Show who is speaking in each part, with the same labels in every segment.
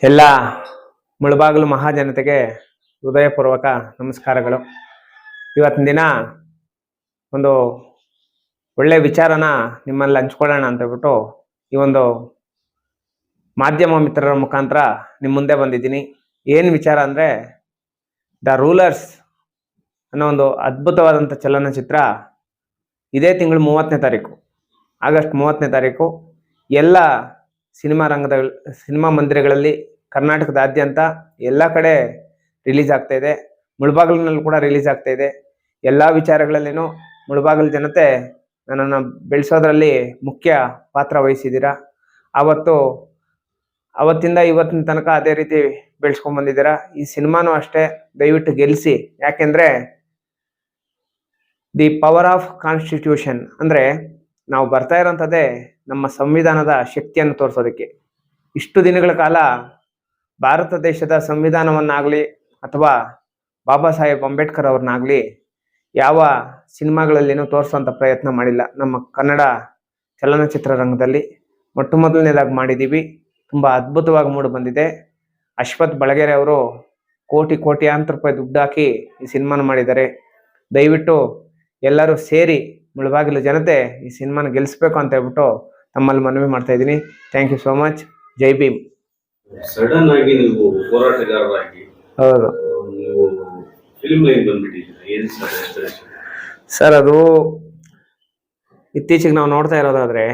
Speaker 1: ಎಲ್ಲ ಮುಳಬಾಗಿಲು ಮಹಾಜನತೆಗೆ ಹೃದಯಪೂರ್ವಕ ನಮಸ್ಕಾರಗಳು. ಇವತ್ತಿನ ದಿನ ಒಂದು ಒಳ್ಳೆ ವಿಚಾರನ ನಿಮ್ಮಲ್ಲಿ ಹಂಚ್ಕೊಳ್ಳೋಣ ಅಂತ ಹೇಳ್ಬಿಟ್ಟು ಈ ಒಂದು ಮಾಧ್ಯಮ ಮಿತ್ರರ ಮುಖಾಂತರ ನಿಮ್ಮ ಮುಂದೆ ಬಂದಿದ್ದೀನಿ. ಏನು ವಿಚಾರ ಅಂದರೆ, ದ ರೂಲರ್ಸ್ ಅನ್ನೋ ಒಂದು ಅದ್ಭುತವಾದಂಥ ಚಲನಚಿತ್ರ ಇದೇ ತಿಂಗಳು 30ನೇ ತಾರೀಕು, ಆಗಸ್ಟ್ 30ನೇ ತಾರೀಕು ಎಲ್ಲ ಸಿನಿಮಾ ಮಂದಿರಗಳಲ್ಲಿ ಕರ್ನಾಟಕದಾದ್ಯಂತ ಎಲ್ಲ ಕಡೆ ರಿಲೀಸ್ ಆಗ್ತಾ ಇದೆ. ಮುಳಬಾಗಿಲಿನಲ್ಲೂ ಕೂಡ ರಿಲೀಸ್ ಆಗ್ತಾ ಇದೆ. ಎಲ್ಲ ವಿಚಾರಗಳಲ್ಲಿನೂ ಮುಳಬಾಗಿಲು ಜನತೆ ನನ್ನನ್ನು ಬೆಳೆಸೋದ್ರಲ್ಲಿ ಮುಖ್ಯ ಪಾತ್ರ ವಹಿಸಿದ್ದೀರಾ. ಅವತ್ತಿಂದ ಇವತ್ತಿನ ತನಕ ಅದೇ ರೀತಿ ಬೆಳೆಸ್ಕೊಂಡ್ ಬಂದಿದ್ದೀರಾ. ಈ ಸಿನಿಮಾನೂ ಅಷ್ಟೇ, ದಯವಿಟ್ಟು ಗೆಲ್ಲಿಸಿ. ಯಾಕೆಂದ್ರೆ ದಿ ಪವರ್ ಆಫ್ ಕಾನ್ಸ್ಟಿಟ್ಯೂಷನ್ ಅಂದ್ರೆ ನಾವು ಬರ್ತಾ ಇರೋಂಥದ್ದೇ ನಮ್ಮ ಸಂವಿಧಾನದ ಶಕ್ತಿಯನ್ನು ತೋರಿಸೋದಕ್ಕೆ. ಇಷ್ಟು ದಿನಗಳ ಕಾಲ ಭಾರತ ದೇಶದ ಸಂವಿಧಾನವನ್ನಾಗಲಿ ಅಥವಾ ಬಾಬಾ ಸಾಹೇಬ್ ಅಂಬೇಡ್ಕರ್ ಅವ್ರನ್ನಾಗಲಿ ಯಾವ ಸಿನಿಮಾಗಳಲ್ಲಿನೂ ತೋರಿಸುವಂಥ ಪ್ರಯತ್ನ ಮಾಡಿಲ್ಲ. ನಮ್ಮ ಕನ್ನಡ ಚಲನಚಿತ್ರ ರಂಗದಲ್ಲಿ ಮೊಟ್ಟ ಮೊದಲನೇದಾಗಿ ಮಾಡಿದ್ದೀವಿ. ತುಂಬ ಅದ್ಭುತವಾಗಿ ಮೂಡಿ ಬಂದಿದೆ. ಅಶ್ವಥ್ ಬಳಗೆರೆ ಅವರು ಕೋಟ್ಯಾಂತರ ರೂಪಾಯಿ ದುಡ್ಡು ಹಾಕಿ ಈ ಸಿನಿಮಾನ ಮಾಡಿದ್ದಾರೆ. ದಯವಿಟ್ಟು ಎಲ್ಲರೂ ಸೇರಿ ಮುಳಬಾಗಿಲು ಜನತೆ ಈ ಸಿನಿಮಾನ ಗೆಲ್ಲಿಸ್ಬೇಕು ಅಂತ ಹೇಳ್ಬಿಟ್ಟು ತಮ್ಮಲ್ಲಿ ಮನವಿ ಮಾಡ್ತಾ ಇದ್ದೀನಿ. Thank you so much. ಜೈ ಭೀಮ್.
Speaker 2: ಸಡನ್ ಆಗಿ ನೀವು ಹೋರಾಟಗಾರರಾಗಿ
Speaker 1: ಹೌದು
Speaker 2: ನೀವು ಫಿಲ್ಮ್ ಲೈನ್ ಬಂದ್ಬಿಟ್ಟಿದ್ದೀರಾ, ಏನು
Speaker 1: ಸರ್? ಅದು ಇತ್ತೀಚೆಗೆ ನಾವು ನೋಡ್ತಾ ಇರೋದಾದ್ರೆ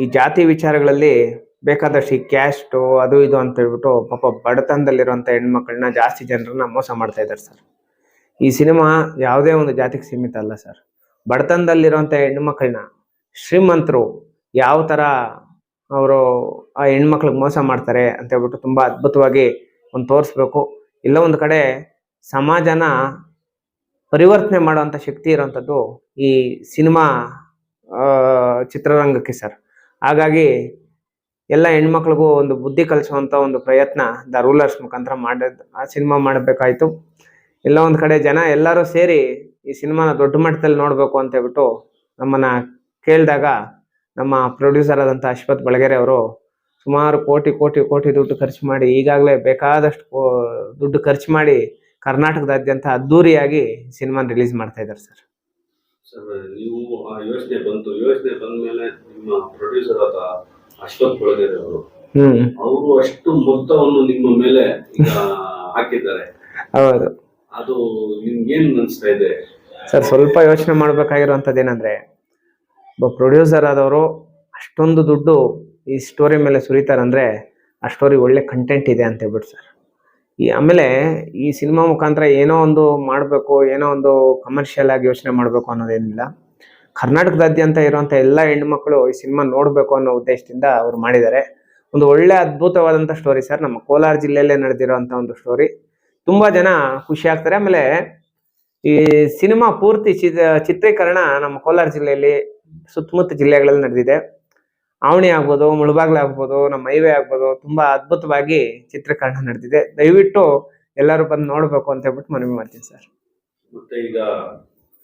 Speaker 1: ಈ ಜಾತಿ ವಿಚಾರಗಳಲ್ಲಿ ಬೇಕಾದಷ್ಟು ಈ ಕ್ಯಾಸ್ಟು ಅದು ಇದು ಅಂತ ಹೇಳ್ಬಿಟ್ಟು ಪಾಪ ಬಡತನದಲ್ಲಿರುವಂಥ ಹೆಣ್ಮಕ್ಳನ್ನ ಜಾಸ್ತಿ ಜನರನ್ನ ಮೋಸ ಮಾಡ್ತಾ ಇದ್ದಾರೆ ಸರ್. ಈ ಸಿನಿಮಾ ಯಾವುದೇ ಒಂದು ಜಾತಿಗೆ ಸೀಮಿತ ಅಲ್ಲ ಸರ್. ಬಡತನದಲ್ಲಿರುವಂಥ ಹೆಣ್ಮಕ್ಳನ್ನ ಶ್ರೀಮಂತರು ಯಾವ ಥರ ಅವರು ಆ ಹೆಣ್ಮಕ್ಳಿಗೆ ಮೋಸ ಮಾಡ್ತಾರೆ ಅಂತ ಹೇಳ್ಬಿಟ್ಟು ತುಂಬ ಅದ್ಭುತವಾಗಿ ಒಂದು ತೋರಿಸ್ಬೇಕು. ಇಲ್ಲ ಒಂದು ಕಡೆ ಸಮಾಜನ ಪರಿವರ್ತನೆ ಮಾಡುವಂಥ ಶಕ್ತಿ ಇರೋವಂಥದ್ದು ಈ ಸಿನಿಮಾ ಚಿತ್ರರಂಗಕ್ಕೆ ಸರ್. ಹಾಗಾಗಿ ಎಲ್ಲ ಹೆಣ್ಮಕ್ಳಿಗೂ ಒಂದು ಬುದ್ಧಿ ಕಲಿಸುವಂಥ ಒಂದು ಪ್ರಯತ್ನ ದ ರೂಲರ್ಸ್ ಮುಖಾಂತರ ಆ ಸಿನಿಮಾ ಮಾಡಬೇಕಾಯ್ತು. ಎಲ್ಲ ಒಂದು ಕಡೆ ಜನ ಎಲ್ಲರೂ ಸೇರಿ ಈ ಸಿನಿಮಾನ ದೊಡ್ಡ ಮಟ್ಟದಲ್ಲಿ ನೋಡಬೇಕು ಅಂತ ಹೇಳ್ಬಿಟ್ಟು ನಮ್ಮನ್ನ ಕೇಳಿದಾಗ ನಮ್ಮ ಪ್ರೊಡ್ಯೂಸರ್ ಆದಂಥ ಅಶ್ವಥ್ ಬಳಗೆರೆ ಅವರು ಸುಮಾರು ಕೋಟಿ ದುಡ್ಡು ಖರ್ಚು ಮಾಡಿ, ಈಗಾಗಲೇ ಬೇಕಾದಷ್ಟು ದುಡ್ಡು ಖರ್ಚು ಮಾಡಿ ಕರ್ನಾಟಕದಾದ್ಯಂತ ಅದ್ದೂರಿಯಾಗಿ ಸಿನಿಮಾನ ರಿಲೀಸ್ ಮಾಡ್ತಾ ಇದ್ದಾರೆ ಸರ್.
Speaker 2: ನೀವು ಆ ಯೋಚನೆ ಬಂದ ಮೇಲೆ ನಿಮ್ಮ ಪ್ರೊಡ್ಯೂಸರ್ ಆದ ಅಶ್ವಥ್ ಬಳಗೆರೆ ಅವರು ಅಷ್ಟು ಮೊತ್ತವನ್ನು ನಿಮ್ಮ ಮೇಲೆ ಹಾಕಿದ್ದಾರೆ.
Speaker 1: ಹೌದು.
Speaker 2: ಅದು ನಿಮ್ಗೇನು ಅನಿಸ್ತಾ ಇದೆ
Speaker 1: ಸರ್? ಸ್ವಲ್ಪ ಯೋಚನೆ ಮಾಡ್ಬೇಕಾಗಿರುವಂಥದ್ದು ಏನಂದ್ರೆ, ಒಬ್ಬ ಪ್ರೊಡ್ಯೂಸರ್ ಆದವರು ಅಷ್ಟೊಂದು ದುಡ್ಡು ಈ ಸ್ಟೋರಿ ಮೇಲೆ ಸುರಿತಾರಂದ್ರೆ ಆ ಸ್ಟೋರಿ ಒಳ್ಳೆ ಕಂಟೆಂಟ್ ಇದೆ ಅಂತ ಹೇಳ್ಬಿಟ್ಟು ಸರ್. ಆಮೇಲೆ ಈ ಸಿನಿಮಾ ಮುಖಾಂತರ ಏನೋ ಒಂದು ಮಾಡಬೇಕು, ಏನೋ ಒಂದು ಕಮರ್ಷಿಯಲ್ ಆಗಿ ಯೋಚನೆ ಮಾಡಬೇಕು ಅನ್ನೋದೇನಿಲ್ಲ. ಕರ್ನಾಟಕದಾದ್ಯಂತ ಇರುವಂಥ ಎಲ್ಲ ಹೆಣ್ಮಕ್ಳು ಈ ಸಿನಿಮಾ ನೋಡಬೇಕು ಅನ್ನೋ ಉದ್ದೇಶದಿಂದ ಅವ್ರು ಮಾಡಿದ್ದಾರೆ. ಒಂದು ಒಳ್ಳೆ ಅದ್ಭುತವಾದಂಥ ಸ್ಟೋರಿ ಸರ್. ನಮ್ಮ ಕೋಲಾರ ಜಿಲ್ಲೆಯಲ್ಲೇ ನಡೆದಿರೋಂಥ ಒಂದು ಸ್ಟೋರಿ. ತುಂಬ ಜನ ಖುಷಿ ಆಗ್ತಾರೆ. ಆಮೇಲೆ ಈ ಸಿನಿಮಾ ಪೂರ್ತಿ ಚಿತ್ರೀಕರಣ ನಮ್ಮ ಕೋಲಾರ ಜಿಲ್ಲೆಯಲ್ಲಿ ಸುತ್ತಮುತ್ತ ಜಿಲ್ಲೆಗಳಲ್ಲಿ ನಡೆದಿದೆ. ಆವಣಿ ಆಗ್ಬೋದು, ಮುಳಬಾಗ್ಲು ಆಗ್ಬೋದು, ನಮ್ಮ ಹೈವೇ ಆಗ್ಬೋದು, ತುಂಬಾ ಅದ್ಭುತವಾಗಿ ಚಿತ್ರೀಕರಣ ನಡೆದಿದೆ. ದಯವಿಟ್ಟು ಎಲ್ಲರೂ ಬಂದು ನೋಡ್ಬೇಕು ಅಂತ ಹೇಳ್ಬಿಟ್ಟು ಮನವಿ ಮಾಡ್ತೀನಿ ಸರ್.
Speaker 2: ಮತ್ತೆ ಈಗ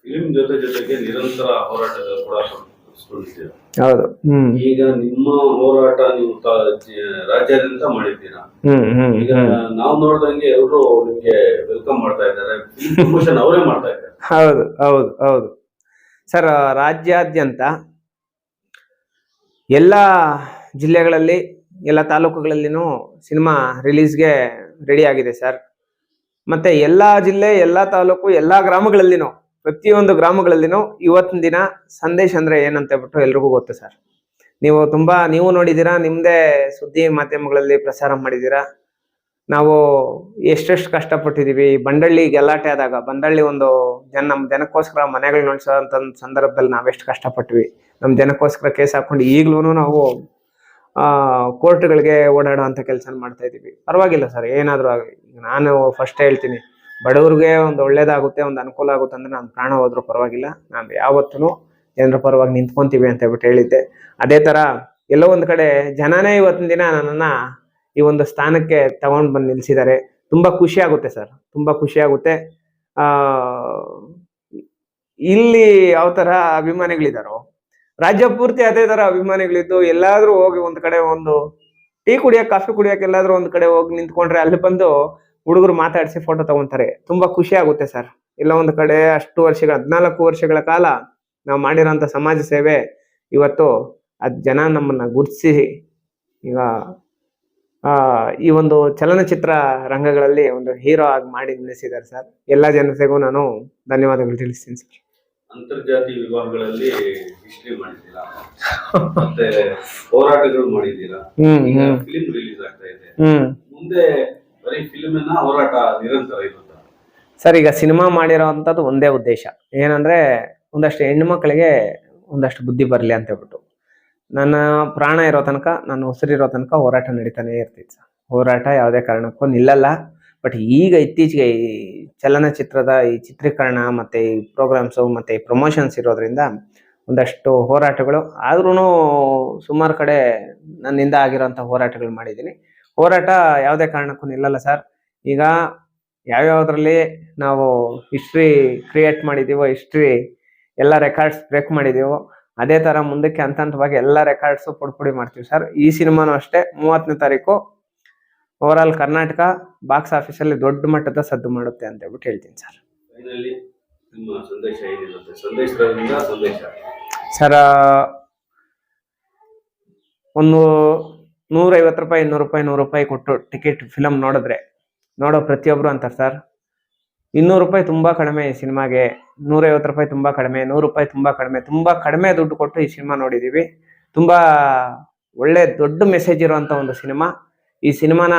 Speaker 2: ಫಿಲ್ಮ್ ಜೊತೆಗೆ ನಿರಂತರ ಹೋರಾಟಗಳು ಕೂಡ
Speaker 1: ಹೌದು.
Speaker 2: ಈಗ ನಿಮ್ಮ ಹೋರಾಟ ನೀವು ರಾಜ್ಯಾದ್ಯಂತ ಮಾಡಿದ್ದೀರಾ. ಈಗ ನಾವು ನೋಡ್ದಂಗೆ ಎಲ್ಲರೂ ನಿಮ್ಗೆ ವೆಲ್ಕಮ್ ಮಾಡ್ತಾ ಇದ್ದಾರೆ, ಪ್ರಮೋಷನ್ ಅವರೇ ಮಾಡ್ತಾ ಇದ್ದಾರೆ.
Speaker 1: ಹೌದು ಹೌದು ಹೌದು ಸರ್. ರಾಜ್ಯಾದ್ಯಂತ ಎಲ್ಲ ಜಿಲ್ಲೆಗಳಲ್ಲಿ ಎಲ್ಲ ತಾಲೂಕುಗಳಲ್ಲಿನೂ ಸಿನಿಮಾ ರಿಲೀಸ್ಗೆ ರೆಡಿ ಆಗಿದೆ ಸರ್. ಮತ್ತೆ ಎಲ್ಲ ಜಿಲ್ಲೆ, ಎಲ್ಲ ತಾಲೂಕು, ಎಲ್ಲ ಗ್ರಾಮಗಳಲ್ಲಿನೂ, ಪ್ರತಿಯೊಂದು ಗ್ರಾಮಗಳಲ್ಲಿನೂ ಇವತ್ತಿನ ದಿನ ಸಂದೇಶ ಅಂದ್ರೆ ಏನಂತ ಹೇಳ್ಬಿಟ್ಟು ಎಲ್ರಿಗೂ ಗೊತ್ತು ಸರ್. ನೀವು ನೋಡಿದ್ದೀರಾ, ನಿಮ್ದೇ ಸುದ್ದಿ ಮಾಧ್ಯಮಗಳಲ್ಲಿ ಪ್ರಸಾರ ಮಾಡಿದ್ದೀರಾ. ನಾವು ಎಷ್ಟೆಷ್ಟು ಕಷ್ಟಪಟ್ಟಿದೀವಿ. ಬಂಡಳ್ಳಿ ಗಲಾಟೆ ಆದಾಗ, ಬಂಡಳ್ಳಿ ಒಂದು ನಮ್ಮ ಜನಕ್ಕೋಸ್ಕರ ಮನೆಗಳು ನಡೆಸೋಂಥ ಸಂದರ್ಭದಲ್ಲಿ ನಾವೆಷ್ಟು ಕಷ್ಟಪಟ್ವಿ. ನಮ್ಮ ಜನಕ್ಕೋಸ್ಕರ ಕೇಸ್ ಹಾಕೊಂಡು ಈಗಲೂ ನಾವು ಕೋರ್ಟ್ಗಳಿಗೆ ಓಡಾಡುವಂಥ ಕೆಲಸ ಮಾಡ್ತಾ ಇದ್ದೀವಿ. ಪರವಾಗಿಲ್ಲ ಸರ್, ಏನಾದರೂ ಆಗಲಿ. ನಾನು ಫಸ್ಟ್ ಹೇಳ್ತೀನಿ, ಬಡವ್ರಿಗೆ ಒಂದು ಒಳ್ಳೇದಾಗುತ್ತೆ, ಒಂದು ಅನುಕೂಲ ಆಗುತ್ತೆ ಅಂದ್ರೆ ನಾನು ಪ್ರಾಣ ಹೋದ್ರೂ ಪರವಾಗಿಲ್ಲ, ನಾನು ಯಾವತ್ತೂ ಜನರ ಪರವಾಗಿ ನಿಂತ್ಕೊಂತೀವಿ ಅಂತ ಹೇಳ್ಬಿಟ್ಟು ಹೇಳಿದ್ದೆ. ಅದೇ ಥರ ಎಲ್ಲೋ ಒಂದು ಕಡೆ ಜನನೇ ಇವತ್ತಿನ ದಿನ ನನ್ನನ್ನು ಈ ಒಂದು ಸ್ಥಾನಕ್ಕೆ ತಗೊಂಡು ಬಂದು ನಿಲ್ಸಿದ್ದಾರೆ. ತುಂಬಾ ಖುಷಿ ಆಗುತ್ತೆ ಸರ್, ತುಂಬಾ ಖುಷಿ ಆಗುತ್ತೆ. ಇಲ್ಲಿ ಯಾವ ತರ ಅಭಿಮಾನಿಗಳಿದಾರೋ ರಾಜ್ಯ ಪೂರ್ತಿ ಅದೇ ತರ ಅಭಿಮಾನಿಗಳಿದ್ದು ಎಲ್ಲಾದ್ರೂ ಹೋಗಿ ಒಂದ್ ಕಡೆ ಒಂದು ಟೀ ಕುಡಿಯಕ್ಕೆ ಕಾಫಿ ಕುಡಿಯಕ್ಕೆ ಎಲ್ಲಾದ್ರೂ ಒಂದ್ ಕಡೆ ಹೋಗಿ ನಿಂತ್ಕೊಂಡ್ರೆ ಅಲ್ಲಿ ಬಂದು ಹುಡುಗರು ಮಾತಾಡಿಸಿ ಫೋಟೋ ತಗೊಂತಾರೆ. ತುಂಬಾ ಖುಷಿ ಆಗುತ್ತೆ ಸರ್. ಇಲ್ಲ ಒಂದ್ ಕಡೆ ಅಷ್ಟು ವರ್ಷಗಳ 14 ವರ್ಷಗಳ ಕಾಲ ನಾವು ಮಾಡಿರೋಂಥ ಸಮಾಜ ಸೇವೆ ಇವತ್ತು ಜನ ನಮ್ಮನ್ನ ಗುರುತಿಸಿ ಈಗ ಈ ಒಂದು ಚಲನಚಿತ್ರ ರಂಗಗಳಲ್ಲಿ ಒಂದು ಹೀರೋ ಆಗಿ ಮಾಡಿ ನಿಲ್ಲಿಸಿದ್ದಾರೆ ಸರ್. ಎಲ್ಲಾ ಜನತೆಗೂ ನಾನು ಧನ್ಯವಾದಗಳು ತಿಳಿಸ್ತೀನಿ ಸರ್.
Speaker 2: ಅಂತರ್ಜಾತಿ ವಿಭಾಗಗಳಲ್ಲಿ ಹಿಸ್ಟ್ರಿ ಮಾಡಿದ್ದೀರಾ, ಮತ್ತೆ ಹೋರಾಟಗಳು ಮಾಡಿದ್ದೀರಾ, ಫಿಲಿಂ ರಿಲೀಸ್ ಆಗ್ತಾ ಇದೆ. ಮುಂದೆ ಬರೀ ಫಿಲ್ಮಿನ ಹೋರಾಟ ನಿರಂತರ ಇರುತ್ತಾ
Speaker 1: ಸರ್? ಈಗ ಸಿನಿಮಾ ಮಾಡಿರೋಂಥದ್ದು ಒಂದೇ ಉದ್ದೇಶ ಏನಂದ್ರೆ ಒಂದಷ್ಟು ಹೆಣ್ಣು ಮಕ್ಕಳಿಗೆ ಒಂದಷ್ಟು ಬುದ್ಧಿ ಬರಲಿ ಅಂತ ಹೇಳ್ಬಿಟ್ಟು ನನ್ನ ಪ್ರಾಣ ಇರೋ ತನಕ, ನನ್ನ ಉಸಿರಿರೋ ತನಕ ಹೋರಾಟ ನಡೀತಾನೆ ಇರ್ತಿತ್ತು ಸರ್. ಹೋರಾಟ ಯಾವುದೇ ಕಾರಣಕ್ಕೂ ನಿಲ್ಲಲ್ಲ. ಬಟ್ ಈಗ ಇತ್ತೀಚೆಗೆ ಈ ಚಲನಚಿತ್ರದ ಈ ಚಿತ್ರೀಕರಣ ಮತ್ತೆ ಈ ಪ್ರೋಗ್ರಾಮ್ಸು ಮತ್ತೆ ಈ ಪ್ರಮೋಷನ್ಸ್ ಇರೋದ್ರಿಂದ ಒಂದಷ್ಟು ಹೋರಾಟಗಳು ಆದ್ರೂ ಸುಮಾರು ಕಡೆ ನನ್ನಿಂದ ಆಗಿರೋಂಥ ಹೋರಾಟಗಳು ಮಾಡಿದ್ದೀನಿ. ಹೋರಾಟ ಯಾವುದೇ ಕಾರಣಕ್ಕೂ ನಿಲ್ಲಲ್ಲ ಸರ್. ಈಗ ಯಾವ್ಯಾವುದ್ರಲ್ಲಿ ನಾವು ಹಿಸ್ಟ್ರಿ ಕ್ರಿಯೇಟ್ ಮಾಡಿದ್ದೀವೋ, ಹಿಸ್ಟ್ರಿ ಎಲ್ಲ ರೆಕಾರ್ಡ್ಸ್ ಬ್ರೇಕ್ ಮಾಡಿದ್ದೀವೋ, ಅದೇ ತರ ಮುಂದಕ್ಕೆ ಹಂತವಾಗಿ ಎಲ್ಲ ರೆಕಾರ್ಡ್ಸು ಪುಡಿ ಮಾಡ್ತೀವಿ ಸರ್. ಈ ಸಿನಿಮಾನು ಅಷ್ಟೇ 30ನೇ ತಾರೀಕು ಓವರ್ ಆಲ್ ಕರ್ನಾಟಕ ಬಾಕ್ಸ್ ಆಫೀಸಲ್ಲಿ ದೊಡ್ಡ ಮಟ್ಟದ ಸದ್ದು ಮಾಡುತ್ತೆ ಅಂತ ಹೇಳ್ಬಿಟ್ಟು ಹೇಳ್ತೀನಿ ಸರ್. ಸರ್ ಒಂದು 150 ರೂಪಾಯಿ 200 ರೂಪಾಯಿ 100 ರೂಪಾಯಿ ಕೊಟ್ಟು ಟಿಕೆಟ್ ಫಿಲಮ್ ನೋಡೋ ಪ್ರತಿಯೊಬ್ರು ಅಂತಾರೆ ಸರ್ 200 ರೂಪಾಯಿ ತುಂಬಾ ಕಡಿಮೆ ಈ ಸಿನಿಮಾಗೆ, 150 ರೂಪಾಯಿ ತುಂಬಾ ಕಡಿಮೆ, 100 ರೂಪಾಯಿ ತುಂಬಾ ಕಡಿಮೆ ದುಡ್ಡು ಕೊಟ್ಟು ಈ ಸಿನಿಮಾ ನೋಡಿದೀವಿ. ತುಂಬಾ ಒಳ್ಳೆ ದೊಡ್ಡ ಮೆಸೇಜ್ ಇರುವಂತ ಒಂದು ಸಿನಿಮಾ. ಈ ಸಿನಿಮಾನ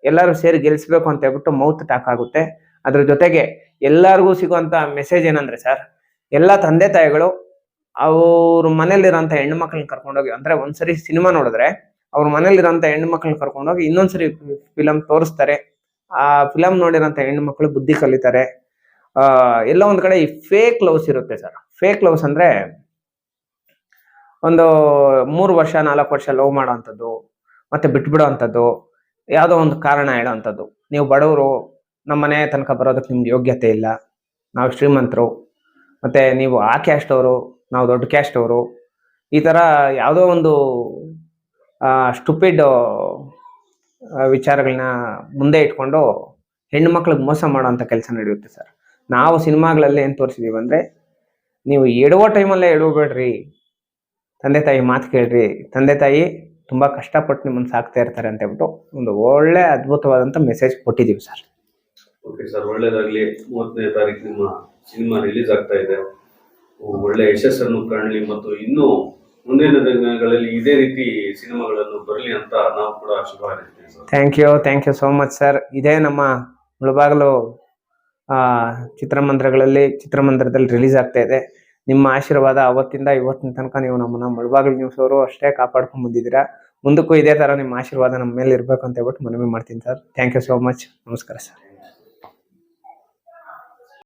Speaker 1: ಎಲ್ಲರೂ ಸೇರಿ ಗೆಲ್ಸ್ಬೇಕು ಅಂತ ಹೇಳ್ಬಿಟ್ಟು ಮೌತ್ ಟಾಕ್ ಆಗುತ್ತೆ. ಅದ್ರ ಜೊತೆಗೆ ಎಲ್ಲರಿಗೂ ಸಿಗುವಂತ ಮೆಸೇಜ್ ಏನಂದ್ರೆ ಸರ್, ಎಲ್ಲಾ ತಂದೆ ತಾಯಿಗಳು ಅವ್ರ ಮನೇಲಿರೋಂಥ ಹೆಣ್ಣು ಮಕ್ಕಳನ್ನ ಕರ್ಕೊಂಡೋಗಿ, ಅಂದ್ರೆ ಒಂದ್ಸರಿ ಸಿನಿಮಾ ನೋಡಿದ್ರೆ ಅವ್ರ ಮನೇಲಿರೋಂಥ ಹೆಣ್ಣು ಮಕ್ಕಳನ್ನ ಕರ್ಕೊಂಡೋಗಿ ಇನ್ನೊಂದ್ಸರಿ ಫಿಲಮ್ ತೋರಿಸ್ತಾರೆ. ಆ ಫಿಲಮ್ ನೋಡಿರೋಂಥ ಹೆಣ್ಣು ಮಕ್ಕಳು ಬುದ್ಧಿ ಕಲಿತಾರೆ. ಎಲ್ಲ ಒಂದ್ ಕಡೆ ಈ ಫೇಕ್ ಲವ್ಸ್ ಇರುತ್ತೆ ಸರ್. ಫೇಕ್ ಲವ್ಸ್ ಅಂದ್ರೆ ಒಂದು 3 ವರ್ಷ 4 ವರ್ಷ ಲವ್ ಮಾಡೋವಂಥದ್ದು, ಮತ್ತೆ ಬಿಟ್ಬಿಡೋ ಅಂಥದ್ದು, ಯಾವುದೋ ಒಂದು ಕಾರಣ ಹೇಳೋವಂಥದ್ದು. ನೀವು ಬಡವರು, ನಮ್ಮ ಮನೆ ತನಕ ಬರೋದಕ್ಕೆ ನಿಮ್ಗೆ ಯೋಗ್ಯತೆ ಇಲ್ಲ, ನಾವು ಶ್ರೀಮಂತರು, ಮತ್ತೆ ನೀವು ಆ ಕ್ಯಾಸ್ಟ್ ಅವರು, ನಾವು ದೊಡ್ಡ ಕ್ಯಾಸ್ಟ್ ಅವರು, ಈ ತರ ಯಾವುದೋ ಒಂದು ಸ್ಟುಪಿಡ್ ವಿಚಾರಗಳನ್ನ ಮುಂದೆ ಇಟ್ಕೊಂಡು ಹೆಣ್ಣು ಮಕ್ಳಿಗೆ ಮೋಸ ಮಾಡೋಂಥ ಕೆಲಸ ನಡೆಯುತ್ತೆ ಸರ್. ನಾವು ಸಿನಿಮಾಗಳಲ್ಲಿ ಏನು ತೋರಿಸಿದೀವಿ ಅಂದ್ರೆ, ನೀವು ಎಡುವ ಟೈಮಲ್ಲೇ ಎಡವಬೇಡ್ರಿ, ತಂದೆ ತಾಯಿ ಮಾತು ಕೇಳ್ರಿ, ತಂದೆ ತಾಯಿ ತುಂಬಾ ಕಷ್ಟಪಟ್ಟು ನಿಮ್ಮನ್ನು ಸಾಕ್ತಾ ಇರ್ತಾರೆ ಅಂತ ಹೇಳ್ಬಿಟ್ಟು ಒಂದು ಒಳ್ಳೆ ಅದ್ಭುತವಾದಂಥ ಮೆಸೇಜ್ ಕೊಟ್ಟಿದ್ದೀವಿ ಸರ್.
Speaker 2: ಓಕೆ ಸರ್, ಒಳ್ಳೇದಾಗ್ಲಿ. 30ನೇ ತಾರೀಕು ನಿಮ್ಮ ಸಿನಿಮಾ ರಿಲೀಸ್ ಆಗ್ತಾ ಇದೆ. ಒಳ್ಳೆ ಯಶಸ್ಸನ್ನು ಕಾಣಲಿ ಮತ್ತು ಇನ್ನೂ ಮುಂದಿನ ದಿನಗಳಲ್ಲಿ ಇದೇ ರೀತಿ ಸಿನಿಮಾಗಳನ್ನು ಬರಲಿ ಅಂತ ನಾವು ಕೂಡ ಶುಭ ಹಾರೈಸ್ತೀವಿ sir.
Speaker 1: Thank you so much sir. ಇದೇ ನಮ್ಮ ಮುಳಬಾಗಿಲು ಚಿತ್ರಮಂದಿರದಲ್ಲಿ ರಿಲೀಸ್ ಆಗ್ತಾ ಇದೆ. ನಿಮ್ಮ ಆಶೀರ್ವಾದ ಅವತ್ತಿಂದ ಇವತ್ತಿನ ತನಕ ನೀವು ನಮ್ಮನ್ನ ಮುಳಬಾಗಿಲು ನ್ಯೂಸ್ ಅವರು ಅಷ್ಟೇ ಕಾಪಾಡ್ಕೊಂಡು ಬಂದಿದ್ದೀರಾ. ಮುಂದಕ್ಕೂ ಇದೇ ತರ ನಿಮ್ಮ ಆಶೀರ್ವಾದ ನಮ್ಮ ಮೇಲೆ ಇರ್ಬೇಕು ಅಂತ ಹೇಳ್ಬಿಟ್ಟು ಮನವಿ ಮಾಡ್ತೀನಿ sir. Thank you so much. ನಮಸ್ಕಾರ ಸರ್.